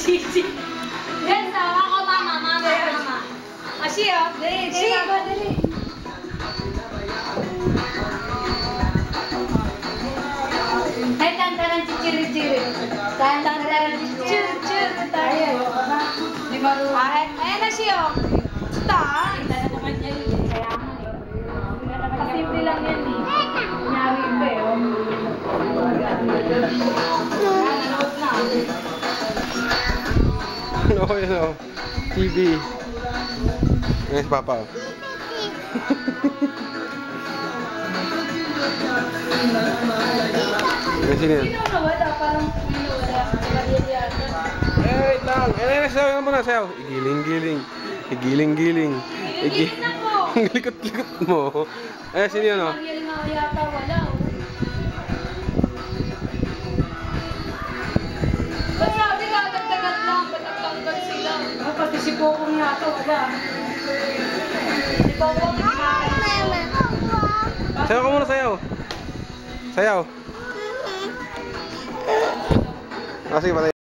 Chichi. Yan, sawa ko, mama. Ashi, oh. Dali. Ay, tantaran chichiri-chiri. Tantaran chichiri-chiri tayo. Di marunong. Ayan na siya, oh. Basta. Kaya naman simple lang yan, eh. Kunyari ba, oh. Nanood na. Oo, yun o. TV. Ngayon si Papa. Ngayon sino yan? Sino nawala? Parang nawala. Wait lang. Sayaw mo na, sayaw. Igiling-giling. Igiling-giling. Igiling na po. Ang likot-likot mo. Sino yun o? Mariel nga yata wala, oh. Ba't sabi ka, agad-agad lang, ba't nagtanggal sila? Pati si Bokong yata, wala. Si Bokong kumakain. Sayaw ka muna, sayaw. Sayaw. Sige, patay.